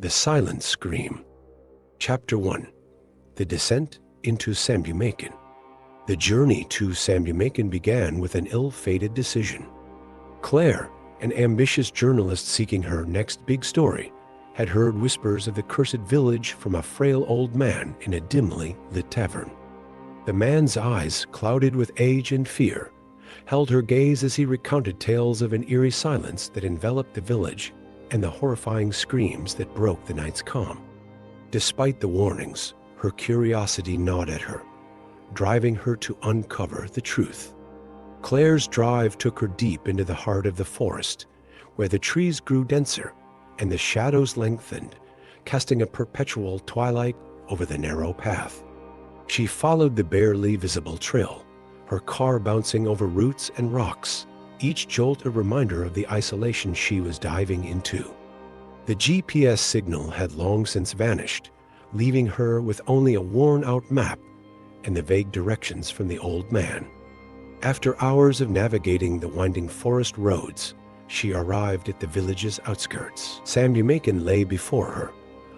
The Silent Scream. Chapter 1. The Descent into Sambumakan. The journey to Sambumakan began with an ill-fated decision. Claire, an ambitious journalist seeking her next big story, had heard whispers of the cursed village from a frail old man in a dimly lit tavern. The man's eyes, clouded with age and fear, held her gaze as he recounted tales of an eerie silence that enveloped the village and the horrifying screams that broke the night's calm. Despite the warnings, her curiosity gnawed at her, driving her to uncover the truth. Claire's drive took her deep into the heart of the forest, where the trees grew denser and the shadows lengthened, casting a perpetual twilight over the narrow path. She followed the barely visible trail, her car bouncing over roots and rocks, each jolt a reminder of the isolation she was diving into. The GPS signal had long since vanished, leaving her with only a worn-out map and the vague directions from the old man. After hours of navigating the winding forest roads, she arrived at the village's outskirts. Sambumakan lay before her,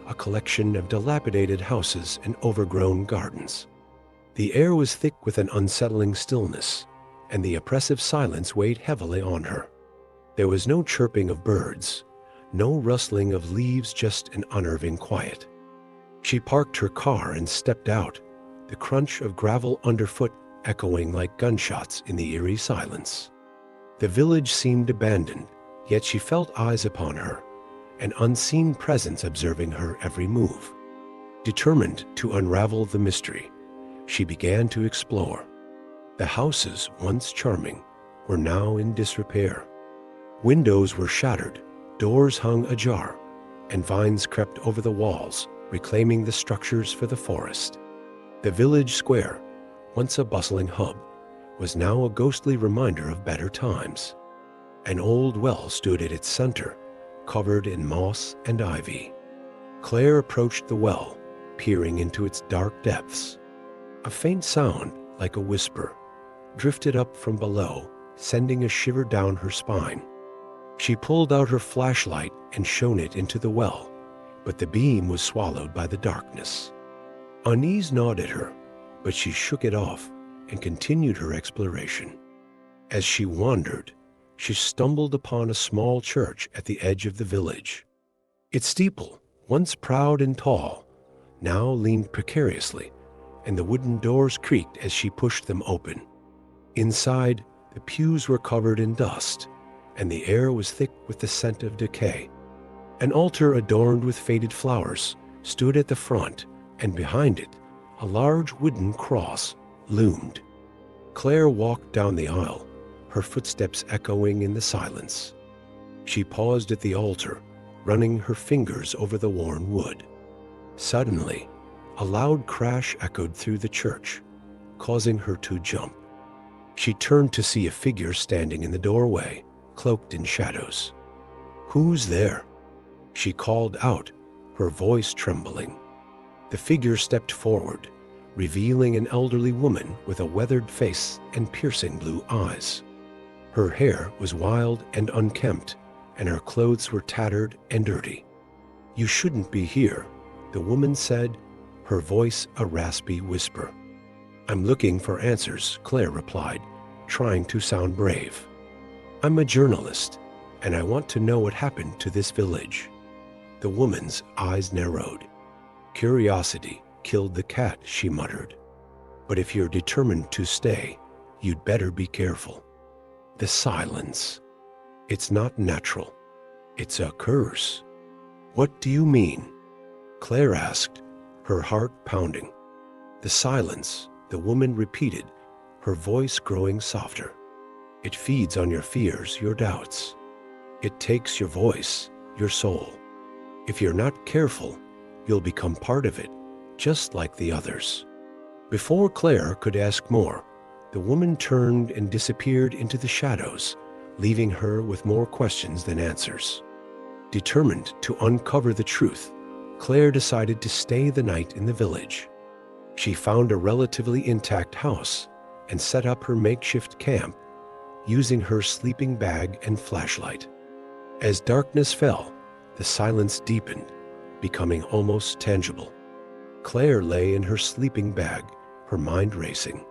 a collection of dilapidated houses and overgrown gardens. The air was thick with an unsettling stillness, and the oppressive silence weighed heavily on her. There was no chirping of birds, no rustling of leaves, just an unnerving quiet. She parked her car and stepped out, the crunch of gravel underfoot echoing like gunshots in the eerie silence. The village seemed abandoned, yet she felt eyes upon her, an unseen presence observing her every move. Determined to unravel the mystery, she began to explore. The houses, once charming, were now in disrepair. Windows were shattered, doors hung ajar, and vines crept over the walls, reclaiming the structures for the forest. The village square, once a bustling hub, was now a ghostly reminder of better times. An old well stood at its center, covered in moss and ivy. Claire approached the well, peering into its dark depths. A faint sound, like a whisper, drifted up from below, sending a shiver down her spine. She pulled out her flashlight and shone it into the well, but the beam was swallowed by the darkness. Unease gnawed at her, but she shook it off and continued her exploration. As she wandered, she stumbled upon a small church at the edge of the village. Its steeple, once proud and tall, now leaned precariously, and the wooden doors creaked as she pushed them open. Inside, the pews were covered in dust, and the air was thick with the scent of decay. An altar adorned with faded flowers stood at the front, and behind it, a large wooden cross loomed. Claire walked down the aisle, her footsteps echoing in the silence. She paused at the altar, running her fingers over the worn wood. Suddenly, a loud crash echoed through the church, causing her to jump. She turned to see a figure standing in the doorway, cloaked in shadows. "Who's there?" she called out, her voice trembling. The figure stepped forward, revealing an elderly woman with a weathered face and piercing blue eyes. Her hair was wild and unkempt, and her clothes were tattered and dirty. "You shouldn't be here," the woman said, her voice a raspy whisper. "I'm looking for answers," Claire replied, trying to sound brave. "I'm a journalist, and I want to know what happened to this village." The woman's eyes narrowed. "Curiosity killed the cat," she muttered. "But if you're determined to stay, you'd better be careful." The silence. "It's not natural. It's a curse." "What do you mean?" Claire asked, her heart pounding. The silence, the woman repeated, her voice growing softer. "It feeds on your fears, your doubts. It takes your voice, your soul. If you're not careful, you'll become part of it, just like the others." Before Claire could ask more, the woman turned and disappeared into the shadows, leaving her with more questions than answers. Determined to uncover the truth, Claire decided to stay the night in the village. She found a relatively intact house and set up her makeshift camp, using her sleeping bag and flashlight. As darkness fell, the silence deepened, becoming almost tangible. Claire lay in her sleeping bag, her mind racing.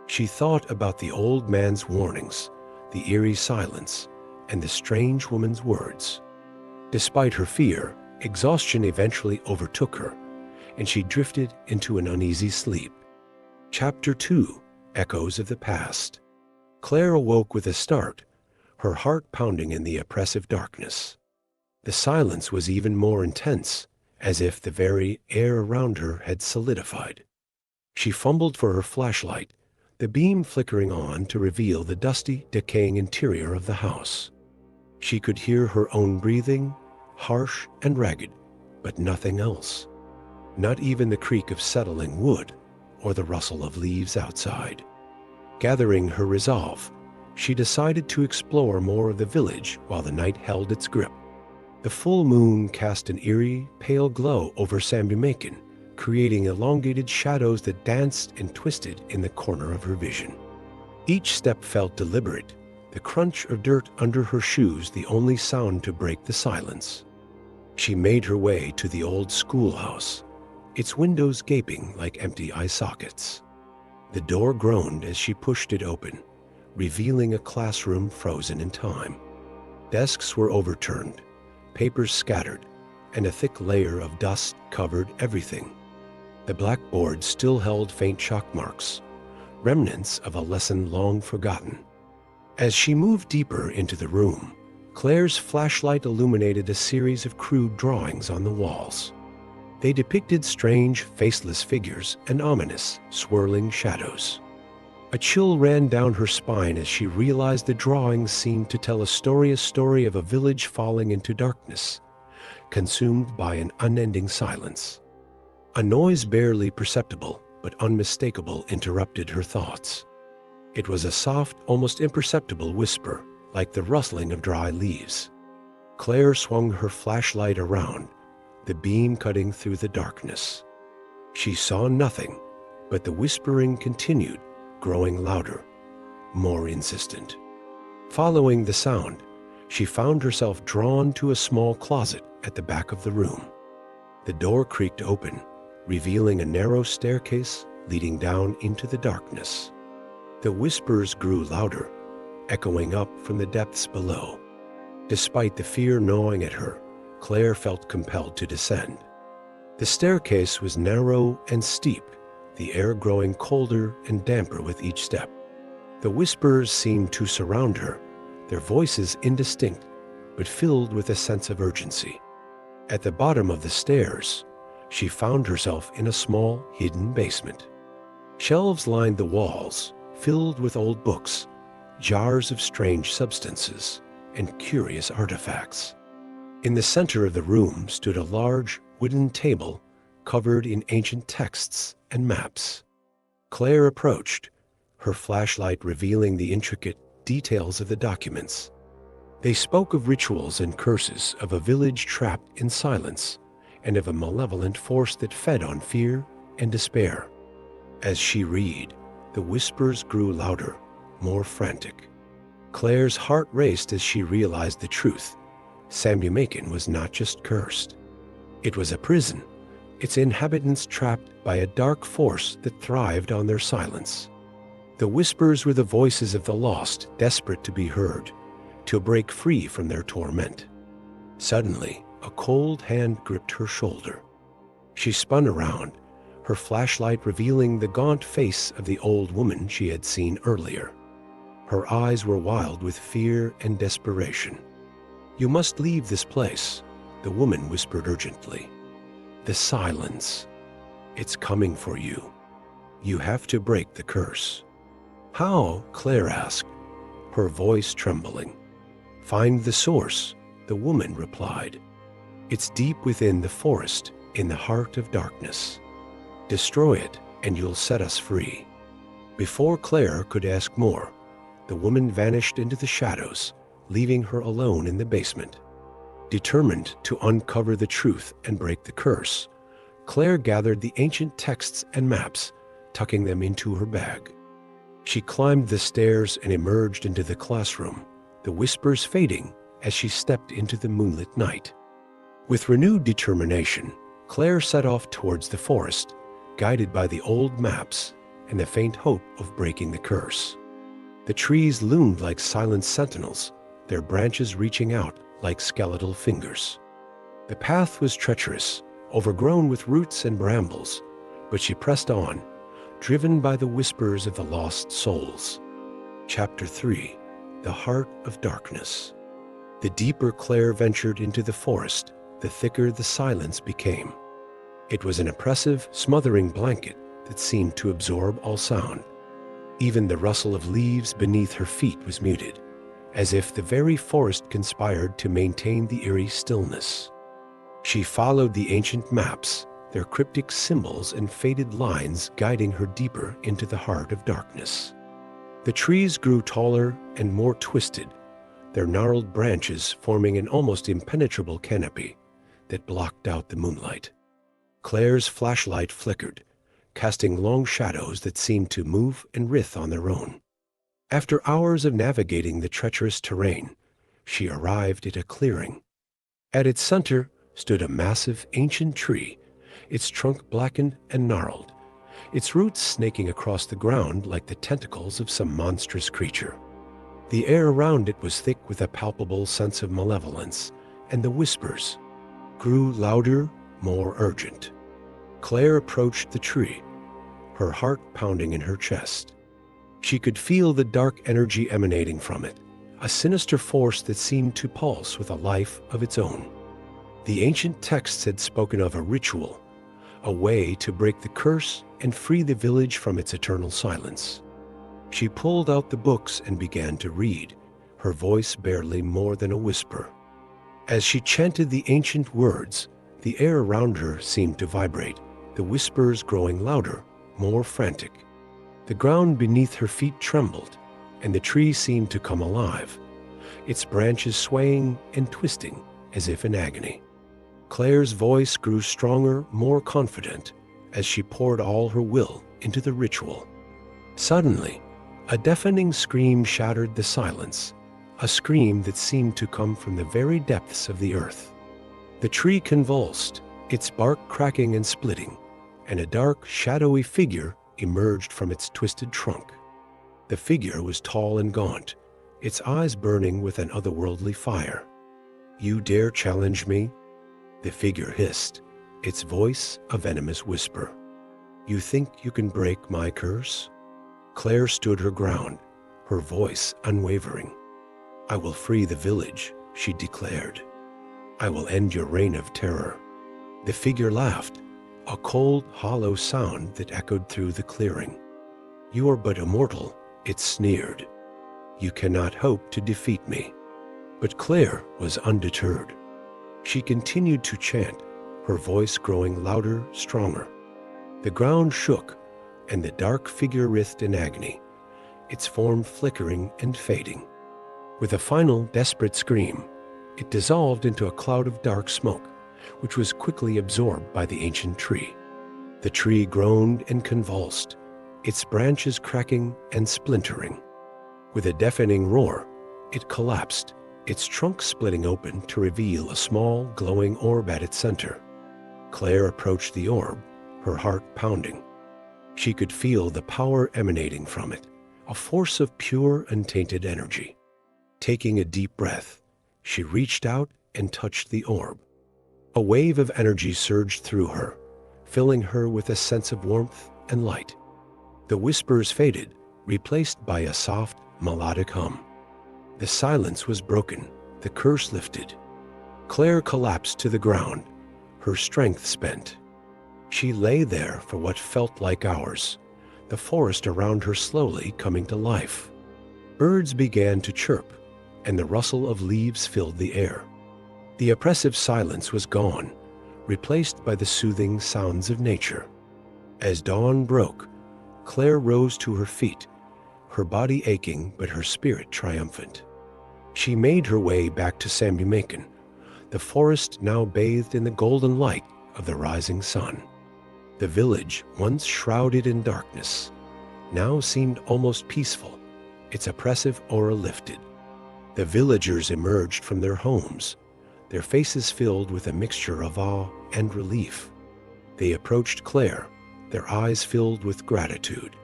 She thought about the old man's warnings, the eerie silence, and the strange woman's words. Despite her fear, exhaustion eventually overtook her, and she drifted into an uneasy sleep. Chapter 2: Echoes of the Past. Claire awoke with a start, her heart pounding in the oppressive darkness. The silence was even more intense, as if the very air around her had solidified. She fumbled for her flashlight, the beam flickering on to reveal the dusty, decaying interior of the house. She could hear her own breathing, harsh and ragged, but nothing else. Not even the creak of settling wood or the rustle of leaves outside. Gathering her resolve, she decided to explore more of the village while the night held its grip. The full moon cast an eerie, pale glow over Sambumakan, creating elongated shadows that danced and twisted in the corner of her vision. Each step felt deliberate, the crunch of dirt under her shoes the only sound to break the silence. She made her way to the old schoolhouse, its windows gaping like empty eye sockets. The door groaned as she pushed it open, revealing a classroom frozen in time. Desks were overturned, papers scattered, and a thick layer of dust covered everything. The blackboard still held faint chalk marks, remnants of a lesson long forgotten. As she moved deeper into the room, Claire's flashlight illuminated a series of crude drawings on the walls. They depicted strange, faceless figures and ominous, swirling shadows. A chill ran down her spine as she realized the drawings seemed to tell a story of a village falling into darkness, consumed by an unending silence. A noise barely perceptible but unmistakable interrupted her thoughts. It was a soft, almost imperceptible whisper, like the rustling of dry leaves. Claire swung her flashlight around, the beam cutting through the darkness. She saw nothing, but the whispering continued, growing louder, more insistent. Following the sound, she found herself drawn to a small closet at the back of the room. The door creaked open, revealing a narrow staircase leading down into the darkness. The whispers grew louder, echoing up from the depths below. Despite the fear gnawing at her, Claire felt compelled to descend. The staircase was narrow and steep, the air growing colder and damper with each step. The whispers seemed to surround her, their voices indistinct, but filled with a sense of urgency. At the bottom of the stairs, she found herself in a small, hidden basement. Shelves lined the walls, filled with old books, jars of strange substances, and curious artifacts. In the center of the room stood a large wooden table covered in ancient texts and maps. Claire approached, her flashlight revealing the intricate details of the documents. They spoke of rituals and curses, of a village trapped in silence, and of a malevolent force that fed on fear and despair. As she read, the whispers grew louder, more frantic. Claire's heart raced as she realized the truth. Sambumakan was not just cursed. It was a prison, its inhabitants trapped by a dark force that thrived on their silence. The whispers were the voices of the lost, desperate to be heard, to break free from their torment. Suddenly, a cold hand gripped her shoulder. She spun around, her flashlight revealing the gaunt face of the old woman she had seen earlier. Her eyes were wild with fear and desperation. "You must leave this place," the woman whispered urgently. "The silence. It's coming for you. You have to break the curse." "How?" Claire asked, her voice trembling. "Find the source," the woman replied. "It's deep within the forest, in the heart of darkness. Destroy it, and you'll set us free." Before Claire could ask more, the woman vanished into the shadows, leaving her alone in the basement. Determined to uncover the truth and break the curse, Claire gathered the ancient texts and maps, tucking them into her bag. She climbed the stairs and emerged into the classroom, the whispers fading as she stepped into the moonlit night. With renewed determination, Claire set off towards the forest, guided by the old maps and the faint hope of breaking the curse. The trees loomed like silent sentinels, their branches reaching out like skeletal fingers. The path was treacherous, overgrown with roots and brambles, but she pressed on, driven by the whispers of the lost souls. Chapter 3: The Heart of Darkness. The deeper Claire ventured into the forest, the thicker the silence became. It was an oppressive, smothering blanket that seemed to absorb all sound. Even the rustle of leaves beneath her feet was muted, as if the very forest conspired to maintain the eerie stillness. She followed the ancient maps, their cryptic symbols and faded lines guiding her deeper into the heart of darkness. The trees grew taller and more twisted, their gnarled branches forming an almost impenetrable canopy that blocked out the moonlight. Claire's flashlight flickered, casting long shadows that seemed to move and writhe on their own. After hours of navigating the treacherous terrain, she arrived at a clearing. At its center stood a massive ancient tree, its trunk blackened and gnarled, its roots snaking across the ground like the tentacles of some monstrous creature. The air around it was thick with a palpable sense of malevolence, and the whispers grew louder, more urgent. Claire approached the tree, her heart pounding in her chest. She could feel the dark energy emanating from it, a sinister force that seemed to pulse with a life of its own. The ancient texts had spoken of a ritual, a way to break the curse and free the village from its eternal silence. She pulled out the books and began to read, her voice barely more than a whisper. As she chanted the ancient words, the air around her seemed to vibrate, the whispers growing louder, more frantic. The ground beneath her feet trembled, and the tree seemed to come alive, its branches swaying and twisting as if in agony. Claire's voice grew stronger, more confident, as she poured all her will into the ritual. Suddenly, a deafening scream shattered the silence, a scream that seemed to come from the very depths of the earth. The tree convulsed, its bark cracking and splitting, and a dark, shadowy figure emerged from its twisted trunk. The figure was tall and gaunt, its eyes burning with an otherworldly fire. "You dare challenge me?" The figure hissed, its voice a venomous whisper. "You think you can break my curse?" Claire stood her ground, her voice unwavering. "I will free the village," she declared. "I will end your reign of terror." The figure laughed, a cold, hollow sound that echoed through the clearing. "You are but a mortal," it sneered. "You cannot hope to defeat me." But Claire was undeterred. She continued to chant, her voice growing louder, stronger. The ground shook, and the dark figure writhed in agony, its form flickering and fading. With a final desperate scream, it dissolved into a cloud of dark smoke, which was quickly absorbed by the ancient tree. The tree groaned and convulsed, its branches cracking and splintering. With a deafening roar, it collapsed, its trunk splitting open to reveal a small, glowing orb at its center. Claire approached the orb, her heart pounding. She could feel the power emanating from it, a force of pure, untainted energy. Taking a deep breath, she reached out and touched the orb. A wave of energy surged through her, filling her with a sense of warmth and light. The whispers faded, replaced by a soft, melodic hum. The silence was broken, the curse lifted. Claire collapsed to the ground, her strength spent. She lay there for what felt like hours, the forest around her slowly coming to life. Birds began to chirp, and the rustle of leaves filled the air. The oppressive silence was gone, replaced by the soothing sounds of nature. As dawn broke, Claire rose to her feet, her body aching but her spirit triumphant. She made her way back to Sambumakan, the forest now bathed in the golden light of the rising sun. The village, once shrouded in darkness, now seemed almost peaceful, its oppressive aura lifted. The villagers emerged from their homes, their faces filled with a mixture of awe and relief. They approached Claire, their eyes filled with gratitude.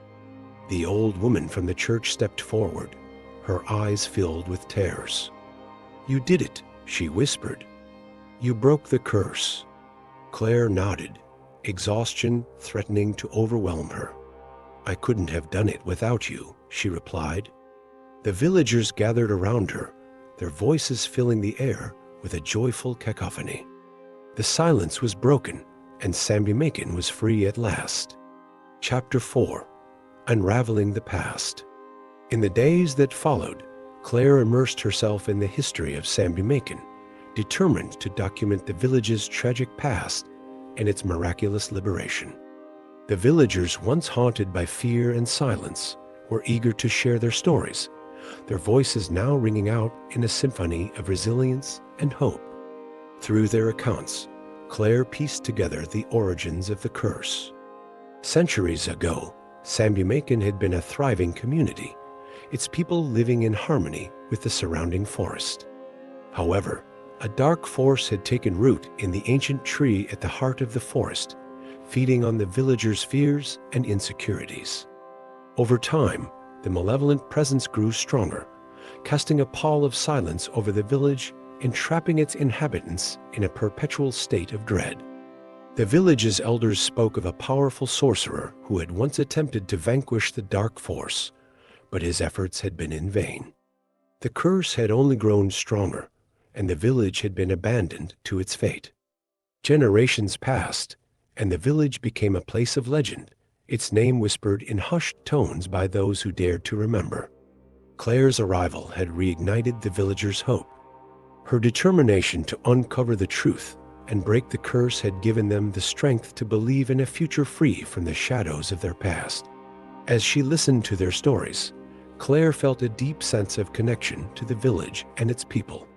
The old woman from the church stepped forward, her eyes filled with tears. "You did it," she whispered. "You broke the curse." Claire nodded, exhaustion threatening to overwhelm her. "I couldn't have done it without you," she replied. The villagers gathered around her, their voices filling the air with a joyful cacophony. The silence was broken, and Sambumakan was free at last. Chapter 4. Unraveling the Past. In the days that followed, Claire immersed herself in the history of Sambumakan, determined to document the village's tragic past and its miraculous liberation. The villagers, once haunted by fear and silence, were eager to share their stories, their voices now ringing out in a symphony of resilience and hope. Through their accounts, Claire pieced together the origins of the curse. Centuries ago, Sambumakan had been a thriving community, its people living in harmony with the surrounding forest. However, a dark force had taken root in the ancient tree at the heart of the forest, feeding on the villagers' fears and insecurities. Over time, the malevolent presence grew stronger, casting a pall of silence over the village and trapping its inhabitants in a perpetual state of dread. The village's elders spoke of a powerful sorcerer who had once attempted to vanquish the dark force, but his efforts had been in vain. The curse had only grown stronger, and the village had been abandoned to its fate. Generations passed, and the village became a place of legend, its name whispered in hushed tones by those who dared to remember. Claire's arrival had reignited the villagers' hope. Her determination to uncover the truth and break the curse had given them the strength to believe in a future free from the shadows of their past. As she listened to their stories, Claire felt a deep sense of connection to the village and its people.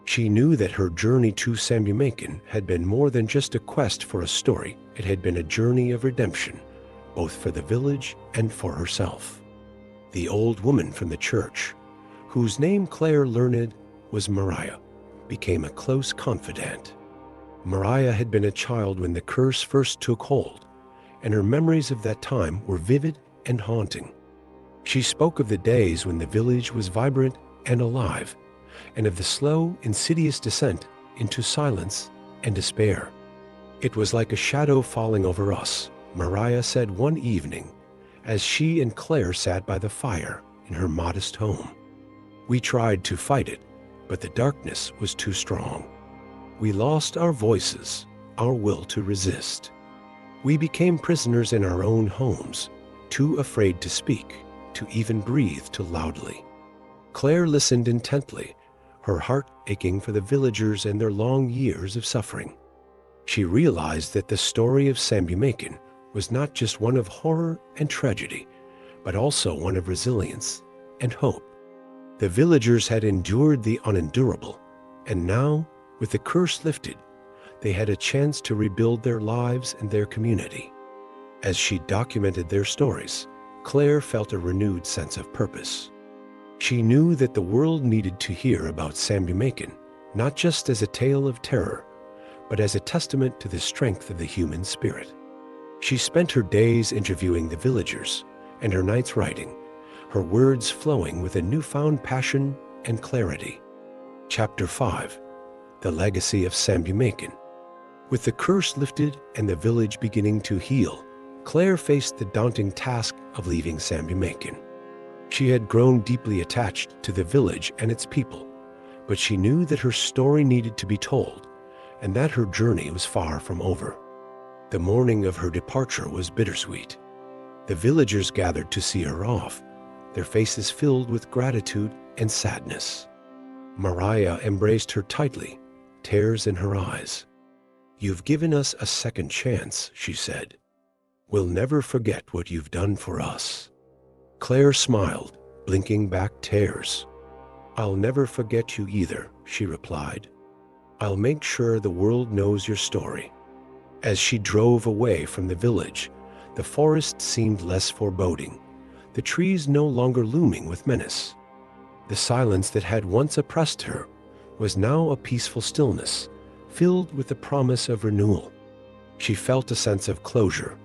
She knew that her journey to Sambumakan had been more than just a quest for a story. It had been a journey of redemption, both for the village and for herself. The old woman from the church, whose name Claire learned was Mariah, became a close confidant. Mariah had been a child when the curse first took hold, and her memories of that time were vivid and haunting. She spoke of the days when the village was vibrant and alive, and of the slow, insidious descent into silence and despair. "It was like a shadow falling over us," Mariah said one evening, as she and Claire sat by the fire in her modest home. "We tried to fight it, but the darkness was too strong. We lost our voices, our will to resist. We became prisoners in our own homes, too afraid to speak, to even breathe too loudly." Claire listened intently, her heart aching for the villagers and their long years of suffering. She realized that the story of Sambumakan was not just one of horror and tragedy, but also one of resilience and hope. The villagers had endured the unendurable, and now, with the curse lifted, they had a chance to rebuild their lives and their community. As she documented their stories, Claire felt a renewed sense of purpose. She knew that the world needed to hear about Sambumakan, not just as a tale of terror, but as a testament to the strength of the human spirit. She spent her days interviewing the villagers and her nights writing, her words flowing with a newfound passion and clarity. Chapter 5. The Legacy of Sambumakan. With the curse lifted and the village beginning to heal, Claire faced the daunting task of leaving Sambumakan. She had grown deeply attached to the village and its people, but she knew that her story needed to be told, and that her journey was far from over. The morning of her departure was bittersweet. The villagers gathered to see her off, their faces filled with gratitude and sadness. Mariah embraced her tightly, tears in her eyes. "You've given us a second chance," she said. "We'll never forget what you've done for us." Claire smiled, blinking back tears. "I'll never forget you either," she replied. "I'll make sure the world knows your story." As she drove away from the village, the forest seemed less foreboding, the trees no longer looming with menace. The silence that had once oppressed her was now a peaceful stillness, filled with the promise of renewal. She felt a sense of closure,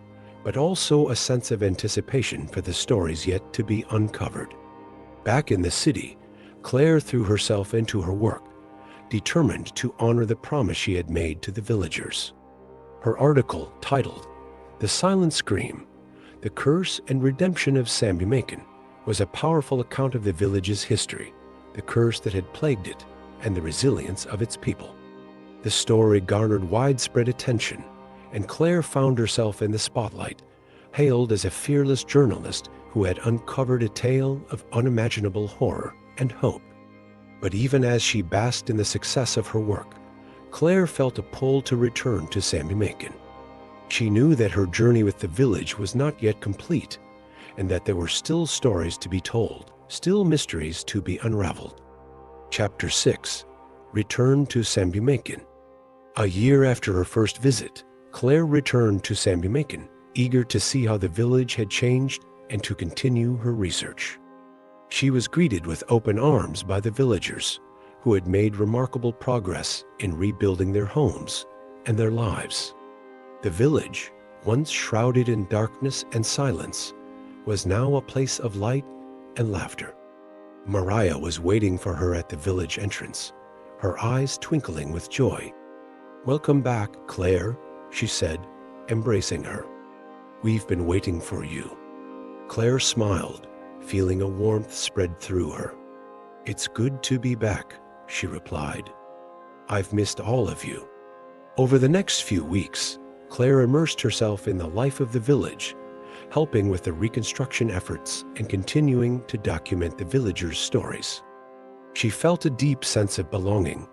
but also a sense of anticipation for the stories yet to be uncovered. Back in the city, Claire threw herself into her work, determined to honor the promise she had made to the villagers. Her article, titled "The Silent Scream: The Curse and Redemption of Sambumakan," was a powerful account of the village's history, the curse that had plagued it, and the resilience of its people. The story garnered widespread attention, and Claire found herself in the spotlight, hailed as a fearless journalist who had uncovered a tale of unimaginable horror and hope. But even as she basked in the success of her work, Claire felt a pull to return to Sambumakan. She knew that her journey with the village was not yet complete, and that there were still stories to be told, still mysteries to be unraveled. Chapter 6: Return to Sambumakan. A year after her first visit, Claire returned to Sambumakan, eager to see how the village had changed and to continue her research. She was greeted with open arms by the villagers, who had made remarkable progress in rebuilding their homes and their lives. The village, once shrouded in darkness and silence, was now a place of light and laughter. Mariah was waiting for her at the village entrance, her eyes twinkling with joy. "Welcome back, Claire," she said, embracing her. "We've been waiting for you." Claire smiled, feeling a warmth spread through her. "It's good to be back," she replied. "I've missed all of you." Over the next few weeks, Claire immersed herself in the life of the village, helping with the reconstruction efforts and continuing to document the villagers' stories. She felt a deep sense of belonging,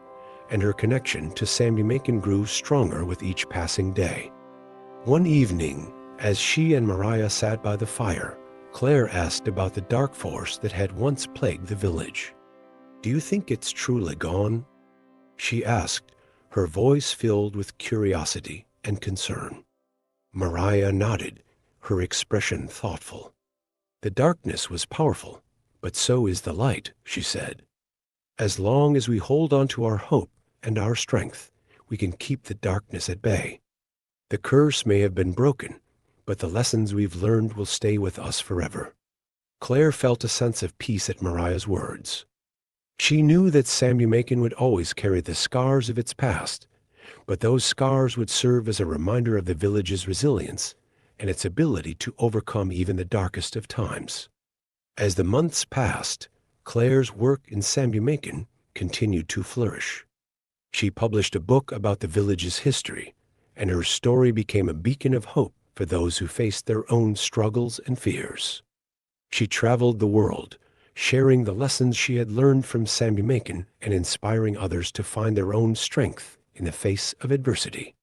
and her connection to Sambumakan grew stronger with each passing day. One evening, as she and Mariah sat by the fire, Claire asked about the dark force that had once plagued the village. "Do you think it's truly gone?" she asked, her voice filled with curiosity and concern. Mariah nodded, her expression thoughtful. "The darkness was powerful, but so is the light," she said. "As long as we hold on to our hope and our strength, we can keep the darkness at bay. The curse may have been broken, but the lessons we've learned will stay with us forever." Claire felt a sense of peace at Mariah's words. She knew that Sambumakan would always carry the scars of its past, but those scars would serve as a reminder of the village's resilience and its ability to overcome even the darkest of times. As the months passed, Claire's work in Sambumakan continued to flourish. She published a book about the village's history, and her story became a beacon of hope for those who faced their own struggles and fears. She traveled the world, sharing the lessons she had learned from Sambumakan and inspiring others to find their own strength in the face of adversity.